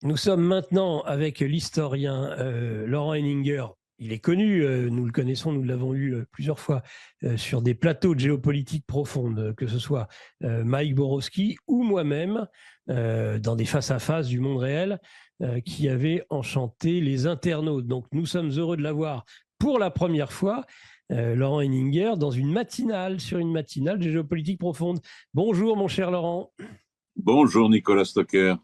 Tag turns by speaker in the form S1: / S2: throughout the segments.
S1: Nous sommes maintenant avec l'historien Laurent Henninger. Il est connu, nous le connaissons, nous l'avons eu plusieurs fois sur des plateaux de géopolitique profonde, que ce soit Mike Borowski ou moi-même, dans des face-à-face du monde réel, qui avaient enchanté les internautes. Donc nous sommes heureux de l'avoir pour la première fois, Laurent Henninger, dans une matinale, sur une matinale de géopolitique profonde. Bonjour mon cher Laurent.
S2: Bonjour Nicolas Stocker.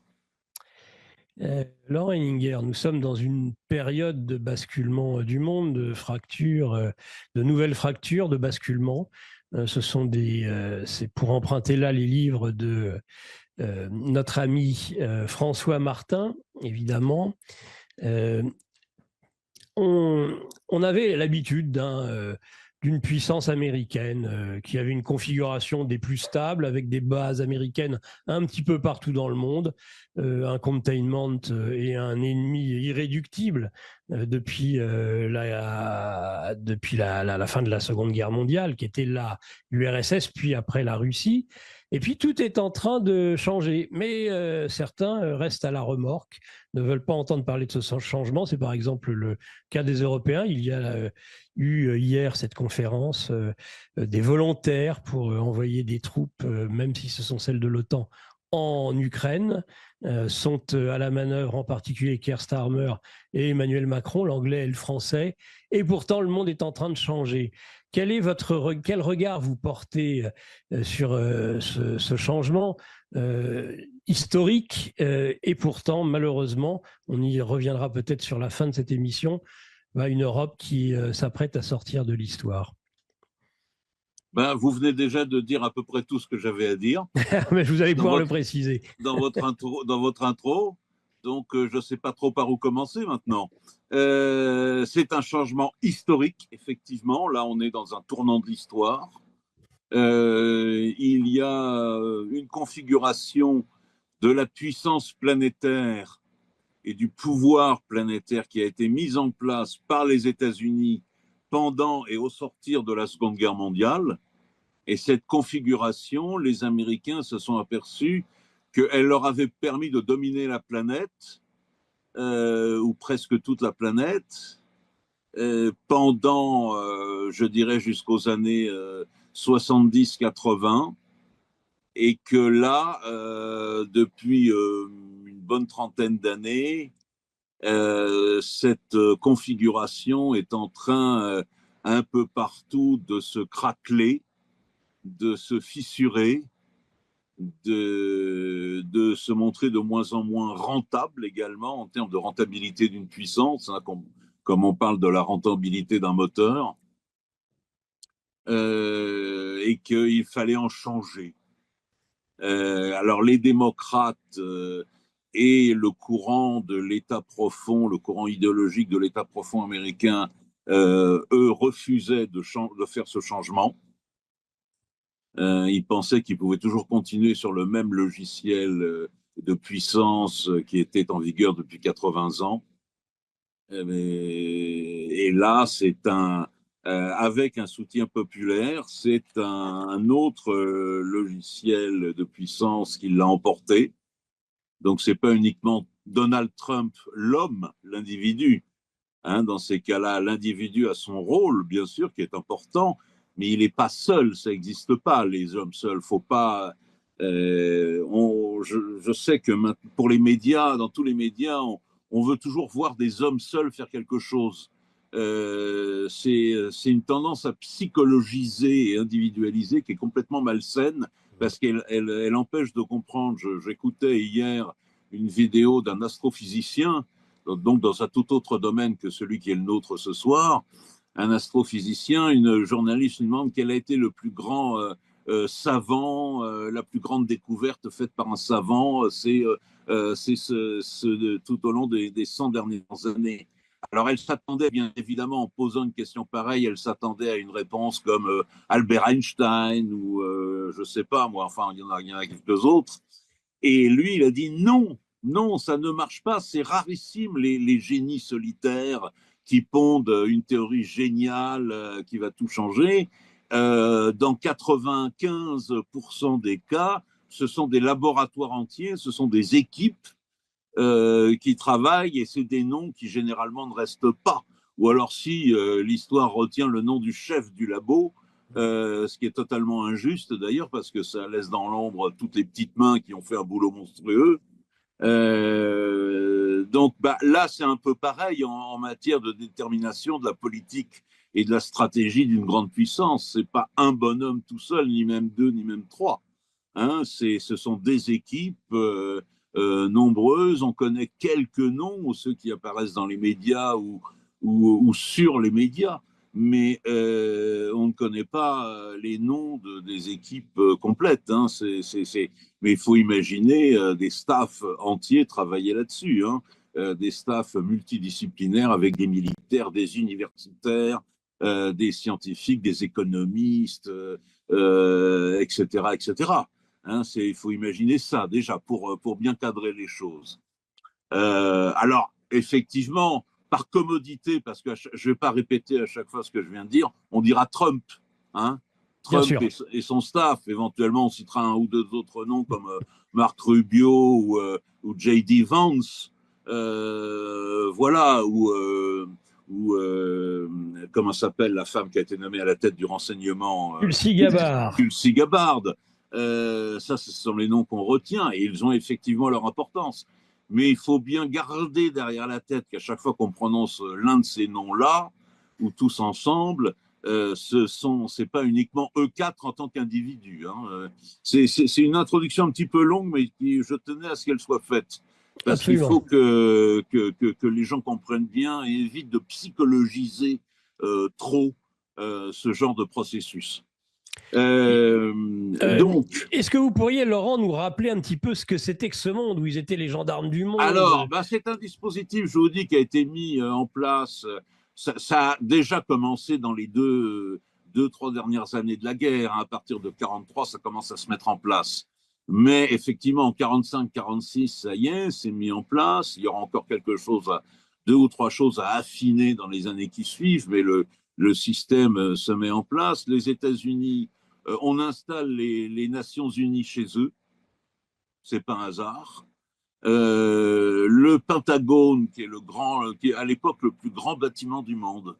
S1: Laurent Henninger, nous sommes dans une période de basculement du monde, de fractures, de nouvelles fractures, de basculement. C'est pour emprunter là les livres de notre ami François Martin, évidemment. Euh, on avait l'habitude d'une puissance américaine qui avait une configuration des plus stables avec des bases américaines un petit peu partout dans le monde, un containment et un ennemi irréductible depuis la fin de la Seconde Guerre mondiale, qui était l'URSS, puis après la Russie. Et puis tout est en train de changer, mais certains restent à la remorque, ne veulent pas entendre parler de ce changement. C'est par exemple le cas des Européens. Il y a eu hier cette conférence des volontaires pour envoyer des troupes, même si ce sont celles de l'OTAN, en Ukraine, sont à la manœuvre, en particulier Keir Starmer et Emmanuel Macron, l'anglais et le français. Et pourtant, le monde est en train de changer. Quel regard vous portez sur ce changement historique et pourtant, malheureusement, on y reviendra peut-être sur la fin de cette émission, une Europe qui s'apprête à sortir de l'histoire.
S2: Vous venez déjà de dire à peu près tout ce que j'avais à dire
S1: Mais vous allez
S2: dans
S1: pouvoir le
S2: votre,
S1: préciser.
S2: dans votre intro. Donc, je ne sais pas trop par où commencer maintenant. C'est un changement historique, effectivement. Là, on est dans un tournant de l'histoire. Il y a une configuration de la puissance planétaire et du pouvoir planétaire qui a été mise en place par les États-Unis pendant et au sortir de la Seconde Guerre mondiale. Et cette configuration, les Américains se sont aperçus qu'elle leur avait permis de dominer la planète, ou presque toute la planète, pendant, je dirais, jusqu'aux années 70-80, et que là, depuis une bonne trentaine d'années, cette configuration est en train, un peu partout, de se craqueler, de se fissurer, de se montrer de moins en moins rentable également en termes de rentabilité d'une puissance, hein, comme on parle de la rentabilité d'un moteur, et qu'il fallait en changer. Alors les démocrates et le courant de l'État profond, le courant idéologique de l'État profond américain, eux refusaient de faire ce changement. Ils pensaient qu'ils pouvaient toujours continuer sur le même logiciel de puissance qui était en vigueur depuis 80 ans. Et là, avec un soutien populaire, c'est un autre logiciel de puissance qui l'a emporté. Donc, c'est pas uniquement Donald Trump, l'homme, l'individu. Hein, dans ces cas-là, l'individu a son rôle, bien sûr, qui est important, mais il n'est pas seul, ça n'existe pas, les hommes seuls. Faut pas. Je sais que pour les médias, dans tous les médias, on veut toujours voir des hommes seuls faire quelque chose. C'est une tendance à psychologiser et individualiser qui est complètement malsaine parce qu'elle empêche de comprendre. J'écoutais hier une vidéo d'un astrophysicien, donc dans un tout autre domaine que celui qui est le nôtre ce soir, un astrophysicien, une journaliste lui demande quel a été le plus grand savant, la plus grande découverte faite par un savant, c'est tout au long des 100 dernières années. Alors elle s'attendait, bien évidemment, en posant une question pareille, elle s'attendait à une réponse comme Albert Einstein ou je sais pas moi, enfin il y en a quelques autres. Et lui, il a dit non, non, ça ne marche pas, c'est rarissime les génies solitaires qui pondent une théorie géniale qui va tout changer. Dans 95% des cas, ce sont des laboratoires entiers, ce sont des équipes qui travaillent, et c'est des noms qui généralement ne restent pas. Ou alors si l'histoire retient le nom du chef du labo, ce qui est totalement injuste d'ailleurs, parce que ça laisse dans l'ombre toutes les petites mains qui ont fait un boulot monstrueux. Donc là, c'est un peu pareil en matière de détermination de la politique et de la stratégie d'une grande puissance. C'est pas un bonhomme tout seul, ni même deux, ni même trois. Hein, ce sont des équipes nombreuses. On connaît quelques noms, ceux qui apparaissent dans les médias ou sur les médias, mais on ne connaît pas les noms des équipes complètes. Hein. Mais il faut imaginer des staffs entiers travailler là-dessus, hein. Des staffs multidisciplinaires avec des militaires, des universitaires, des scientifiques, des économistes, etc., etc. Hein, il faut imaginer ça déjà pour bien cadrer les choses. Alors, effectivement, par commodité, parce que je ne vais pas répéter à chaque fois ce que je viens de dire, on dira Trump. Hein,
S1: Bien
S2: Trump
S1: sûr.
S2: et son staff. Éventuellement, on citera un ou deux autres noms comme Marc Rubio ou J.D. Vance. Voilà, ou comment s'appelle la femme qui a été nommée à la tête du renseignement,
S1: Tulsi Gabbard.
S2: Tulsi Gabbard. Ça, ce sont les noms qu'on retient et ils ont effectivement leur importance. Mais il faut bien garder derrière la tête qu'à chaque fois qu'on prononce l'un de ces noms-là, ou tous ensemble, c'est pas uniquement eux quatre en tant qu'individus. Hein. C'est une introduction un petit peu longue, mais je tenais à ce qu'elle soit faite. Parce qu'il
S1: Absolument.
S2: faut que les gens comprennent bien et évitent de psychologiser trop ce genre de processus. Donc,
S1: Est-ce que vous pourriez, Laurent, nous rappeler un petit peu ce que c'était que ce monde, où ils étaient les gendarmes du
S2: alors,
S1: monde?
S2: c'est un dispositif, je vous dis, qui a été mis en place. Ça a déjà commencé dans les trois dernières années de la guerre. Hein. À partir de 43, ça commence à se mettre en place. Mais effectivement, en 45, 46, ça y est, c'est mis en place. Il y aura encore deux ou trois choses à affiner dans les années qui suivent, mais le système se met en place. Les États-Unis, on installe les Nations Unies chez eux. C'est pas un hasard. Le Pentagone, qui est à l'époque le plus grand bâtiment du monde,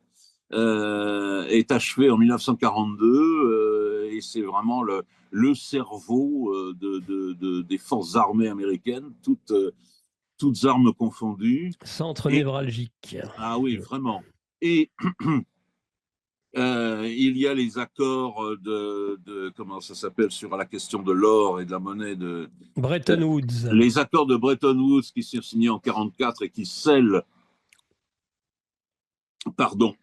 S2: est achevé en 1942 et c'est vraiment le cerveau des forces armées américaines, toutes armes confondues.
S1: Centre
S2: Et,
S1: névralgique.
S2: ah oui, vraiment. Et il y a les accords comment ça s'appelle sur la question de l'or et de la monnaie
S1: Bretton Woods.
S2: les accords de Bretton Woods qui sont signés en 1944 et qui scellent, pardon,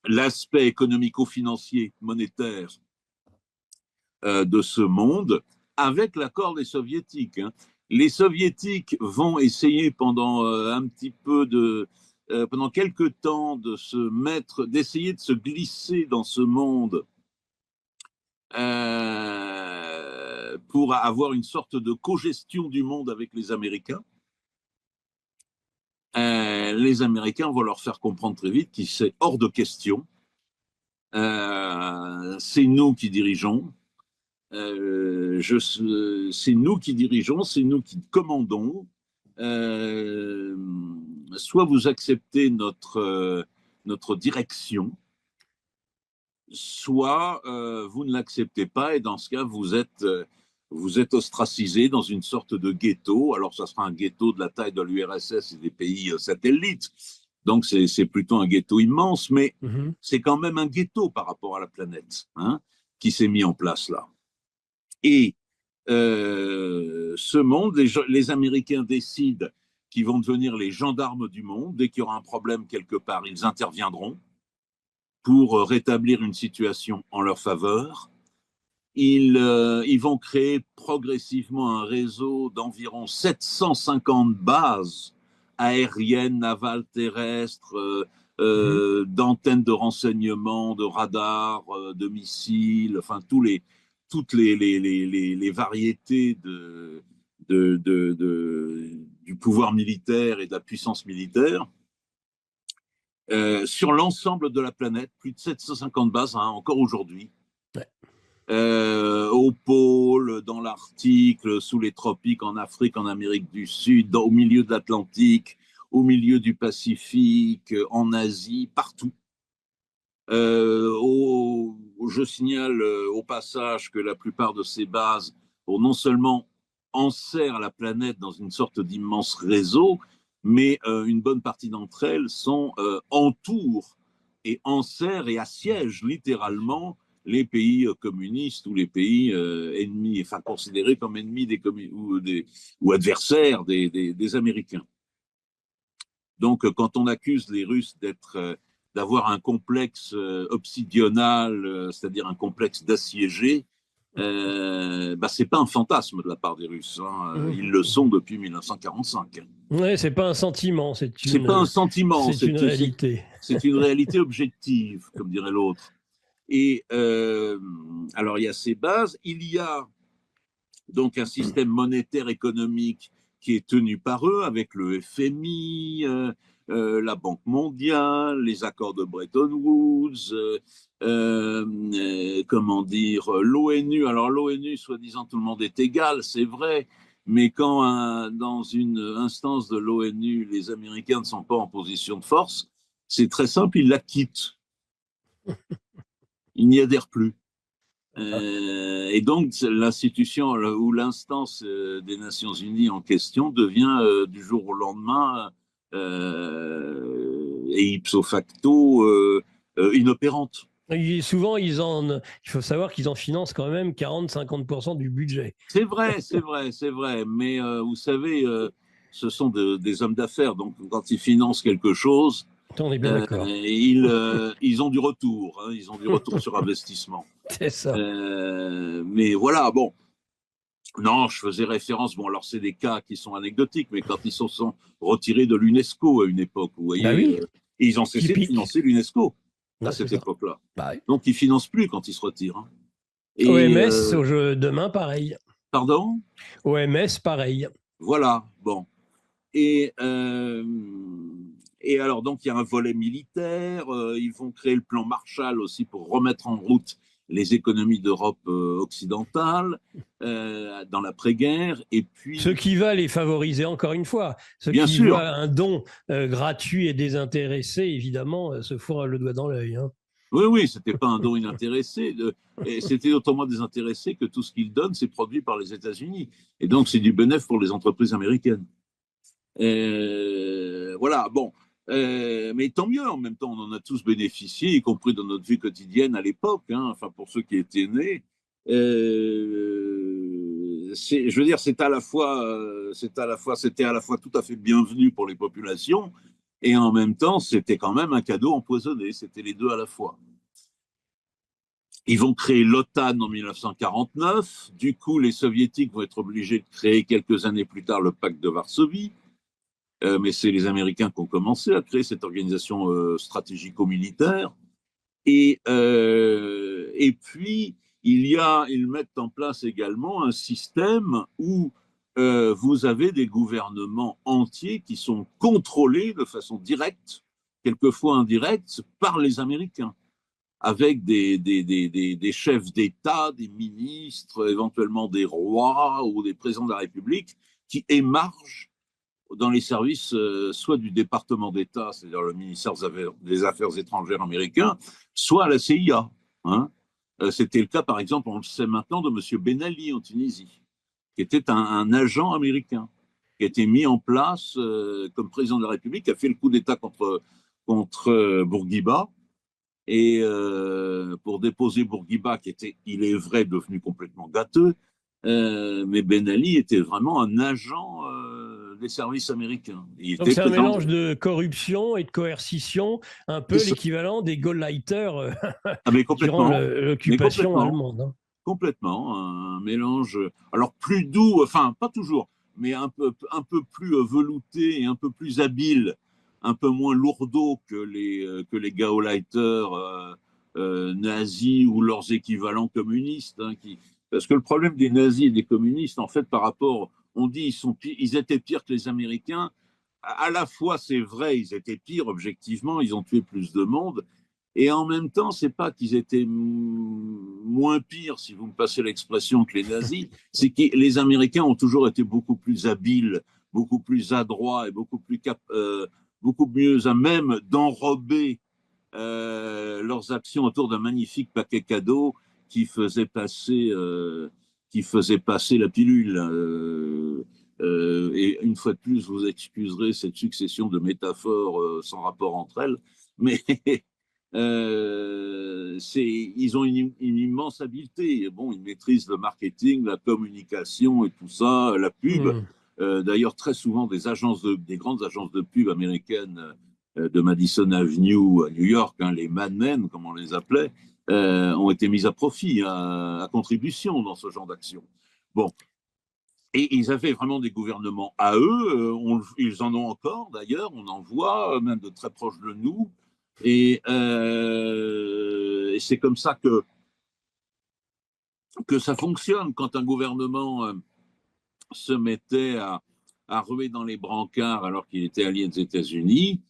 S2: l'aspect économico-financier, monétaire de ce monde, avec l'accord des Soviétiques. Hein. Les Soviétiques vont essayer pendant pendant quelques temps d'essayer de se glisser dans ce monde pour avoir une sorte de co-gestion du monde avec les Américains. Les Américains vont leur faire comprendre très vite que c'est hors de question. C'est nous qui dirigeons. C'est nous qui dirigeons, c'est nous qui commandons. Soit vous acceptez notre direction, soit vous ne l'acceptez pas et dans ce cas, vous êtes ostracisé dans une sorte de ghetto. Alors, ça sera un ghetto de la taille de l'URSS et des pays satellites. Donc, c'est plutôt un ghetto immense, mais c'est quand même un ghetto par rapport à la planète hein, qui s'est mis en place là. Et ce monde, les Américains décident qu'ils vont devenir les gendarmes du monde. Dès qu'il y aura un problème quelque part, ils interviendront pour rétablir une situation en leur faveur. Ils vont créer progressivement un réseau d'environ 750 bases aériennes, navales, terrestres, d'antennes de renseignement, de radars, de missiles, enfin toutes les variétés du pouvoir militaire et de la puissance militaire. Sur l'ensemble de la planète, plus de 750 bases, hein, encore aujourd'hui. Ouais. au pôle, dans l'Arctique, sous les tropiques, en Afrique, en Amérique du Sud, au milieu de l'Atlantique, au milieu du Pacifique, en Asie, partout. Je signale au passage que la plupart de ces bases ont non seulement enserrent la planète dans une sorte d'immense réseau, mais une bonne partie d'entre elles entourent et enserrent et assiègent littéralement les pays communistes ou les pays ennemis, enfin considérés comme ennemis ou adversaires des Américains. Donc, quand on accuse les Russes d'avoir un complexe obsidional, c'est-à-dire un complexe d'assiégés, c'est pas un fantasme de la part des Russes. Hein. Ils le sont depuis 1945.
S1: Ouais, c'est pas un sentiment, c'est
S2: pas un sentiment,
S1: une réalité.
S2: C'est une réalité objective, comme dirait l'autre. Et alors, il y a ces bases. Il y a donc un système monétaire économique qui est tenu par eux, avec le FMI, la Banque mondiale, les accords de Bretton Woods, comment dire, l'ONU. Alors l'ONU, soi-disant, tout le monde est égal, c'est vrai, mais quand dans une instance de l'ONU, les Américains ne sont pas en position de force, c'est très simple, ils la quittent. Ils n'y adhèrent plus. Et donc, l'institution ou l'instance des Nations Unies en question devient du jour au lendemain et ipso facto inopérante.
S1: Souvent, il faut savoir qu'ils en financent quand même 40-50% du budget.
S2: C'est vrai, c'est vrai, c'est vrai. Mais vous savez, ce sont des hommes d'affaires. Donc, quand ils financent quelque chose,
S1: on est bien d'accord.
S2: Ils ont du retour. Hein, ils ont du retour sur investissement.
S1: C'est ça.
S2: Mais voilà, bon. Non, je faisais référence. Bon, alors c'est des cas qui sont anecdotiques, mais quand ils se sont retirés de l'UNESCO à une époque, vous voyez,
S1: oui.
S2: Et ils ont cessé de financer l'UNESCO à cette époque-là.
S1: Oui.
S2: Donc ils financent plus quand ils se retirent. Hein.
S1: Et, OMS, demain, pareil.
S2: Pardon?
S1: OMS, pareil.
S2: Voilà, bon. Et alors, donc, il y a un volet militaire. Ils vont créer le plan Marshall aussi pour remettre en route les économies d'Europe occidentale dans l'après-guerre. Et puis,
S1: ce qui va les favoriser encore une fois. Ceux qui voient un don gratuit et désintéressé, évidemment, se fourrent le doigt dans l'œil. Hein.
S2: Oui, oui, c'était pas un don inintéressé. C'était d'autant moins désintéressé que tout ce qu'ils donnent, c'est produit par les États-Unis. Et donc, c'est du bénéfice pour les entreprises américaines. Voilà, bon. Mais tant mieux, en même temps, on en a tous bénéficié, y compris dans notre vie quotidienne à l'époque, hein, enfin pour ceux qui étaient nés. Je veux dire, c'était à la fois tout à fait bienvenu pour les populations, et en même temps, c'était quand même un cadeau empoisonné. C'était les deux à la fois. Ils vont créer l'OTAN en 1949. Du coup, les Soviétiques vont être obligés de créer quelques années plus tard le pacte de Varsovie. Mais c'est les Américains qui ont commencé à créer cette organisation stratégico-militaire. Et puis, ils mettent en place également un système où vous avez des gouvernements entiers qui sont contrôlés de façon directe, quelquefois indirecte, par les Américains, avec des chefs d'État, des ministres, éventuellement des rois ou des présidents de la République qui émargent dans les services soit du département d'État, c'est-à-dire le ministère des Affaires étrangères américain, soit à la CIA. Hein. C'était le cas, par exemple, on le sait maintenant, de M. Ben Ali en Tunisie, qui était un agent américain, qui a été mis en place comme président de la République, qui a fait le coup d'État contre Bourguiba, et pour déposer Bourguiba, qui était, il est vrai, devenu complètement gâteux, mais Ben Ali était vraiment un agent des services américains.
S1: Donc c'est un mélange de corruption et de coercition, un peu l'équivalent des Gauleiters durant l'occupation allemande. Hein.
S2: Complètement, un mélange, alors plus doux, enfin pas toujours, mais un peu plus velouté et un peu plus habile, un peu moins lourdeau que les Gauleiters nazis ou leurs équivalents communistes. Hein, parce que le problème des nazis et des communistes, en fait, par rapport, on dit ils étaient pires que les Américains. À la fois, c'est vrai, ils étaient pires objectivement, ils ont tué plus de monde. Et en même temps, c'est pas qu'ils étaient moins pires, si vous me passez l'expression, que les nazis, c'est que les Américains ont toujours été beaucoup plus habiles, beaucoup plus adroits et beaucoup mieux à même d'enrober leurs actions autour d'un magnifique paquet cadeau qui faisait passer la pilule. Et une fois de plus, vous excuserez cette succession de métaphores sans rapport entre elles, mais ils ont une immense habileté. Bon, ils maîtrisent le marketing, la communication et tout ça, la pub. D'ailleurs, très souvent, des grandes agences de pub américaines de Madison Avenue à New York, les Mad Men, comme on les appelait, ont été mises à profit, à contribution dans ce genre d'action. Bon. Et ils avaient vraiment des gouvernements à eux. Ils en ont encore, d'ailleurs. On en voit, même de très proches de nous. Et c'est comme ça que ça fonctionne quand un gouvernement se mettait à ruer dans les brancards alors qu'il était allié des États-Unis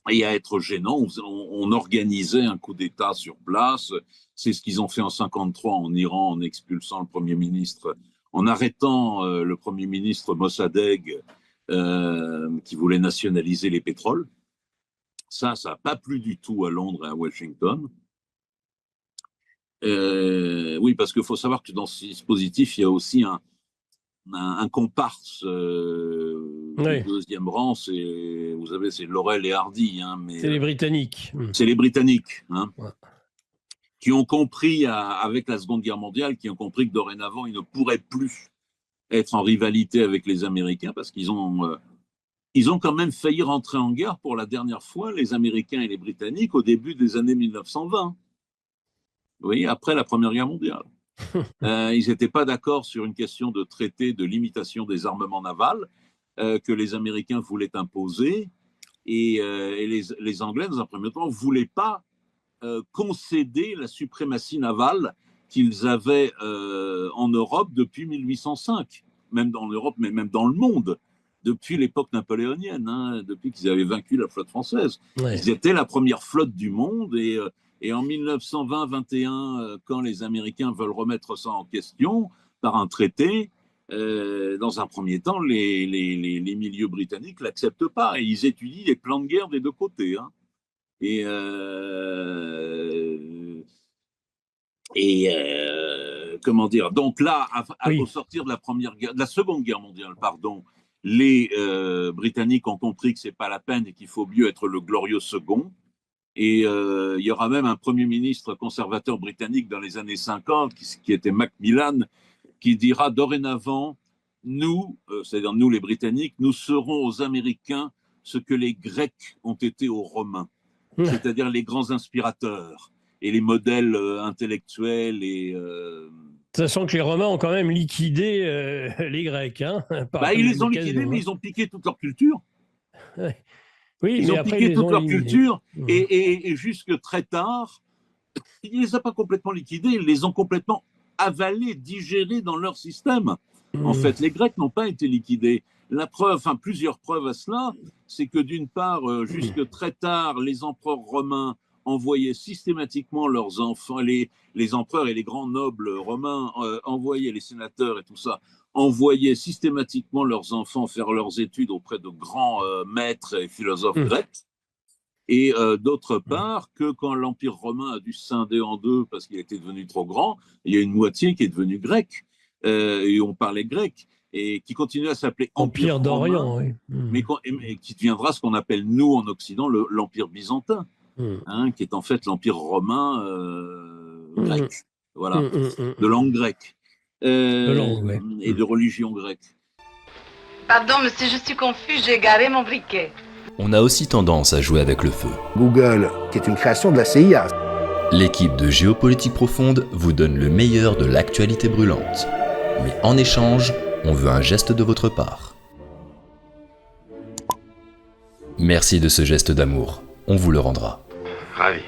S2: et à être gênant. On organisait un coup d'État sur place. C'est ce qu'ils ont fait en 1953 en Iran en expulsant le Premier ministre, en arrêtant le Premier ministre Mossadegh qui voulait nationaliser les pétroles. Ça n'a pas plu du tout à Londres et à Washington. Oui, parce qu'il faut savoir que dans ce dispositif, il y a aussi un comparse du deuxième rang, vous savez, c'est Laurel et Hardy.
S1: C'est les Britanniques.
S2: C'est les Britanniques, qui ont compris, avec la Seconde Guerre mondiale, qui ont compris que dorénavant, ils ne pourraient plus être en rivalité avec les Américains, parce qu'ils ont quand même failli rentrer en guerre pour la dernière fois, les Américains et les Britanniques, au début des années 1920. Vous voyez, après la Première Guerre mondiale. Ils n'étaient pas d'accord sur une question de traité de limitation des armements navals que les Américains voulaient imposer. Et les Anglais, dans un premier temps, ne voulaient pas concéder la suprématie navale qu'ils avaient en Europe depuis 1805. Même en Europe, mais même dans le monde. Depuis l'époque napoléonienne, depuis qu'ils avaient vaincu la flotte française. Ils étaient la première flotte du monde et en 1920-21, quand les Américains veulent remettre ça en question par un traité, dans un premier temps, les milieux britanniques ne l'acceptent pas et ils étudient les plans de guerre des deux côtés. Comment dire, donc là, au sortir de la Seconde Guerre mondiale, les Britanniques ont compris que ce n'est pas la peine et qu'il faut mieux être le glorieux second. Et il y aura même un Premier ministre conservateur britannique dans les années 50, qui était Macmillan, qui dira dorénavant, nous, c'est-à-dire nous les Britanniques, nous serons aux Américains ce que les Grecs ont été aux Romains, c'est-à-dire les grands inspirateurs et les modèles intellectuels et...
S1: Sachant que les Romains ont quand même liquidé les Grecs.
S2: Ils les ont liquidés, mais ils ont piqué toute leur culture.
S1: Oui,
S2: ils ont piqué toute leur culture et jusque très tard, ils ne les ont pas complètement liquidés, ils les ont complètement avalés, digérés dans leur système. En fait, les Grecs n'ont pas été liquidés. La preuve, plusieurs preuves à cela, c'est que d'une part, jusque très tard, les empereurs romains envoyaient systématiquement leurs enfants, les empereurs et les grands nobles romains envoyaient les sénateurs et tout ça, envoyaient systématiquement leurs enfants faire leurs études auprès de grands maîtres et philosophes grecs. Et d'autre part, que quand l'Empire romain a dû se scinder en deux parce qu'il était devenu trop grand, il y a une moitié qui est devenue grecque, et on parlait grec, et qui continue à s'appeler Empire
S1: d'Orient,
S2: romain, mais qui deviendra ce qu'on appelle, nous, en Occident, l'Empire byzantin, qui est en fait l'Empire romain grec, voilà, de langue grecque, et de religion grecque.
S3: Pardon, monsieur, je suis confus, j'ai égaré mon briquet.
S4: On a aussi tendance à jouer avec le feu.
S5: Google, qui est une création de la CIA.
S4: L'équipe de Géopolitique Profonde vous donne le meilleur de l'actualité brûlante. Mais en échange, on veut un geste de votre part. Merci de ce geste d'amour, on vous le rendra.
S6: Ravi.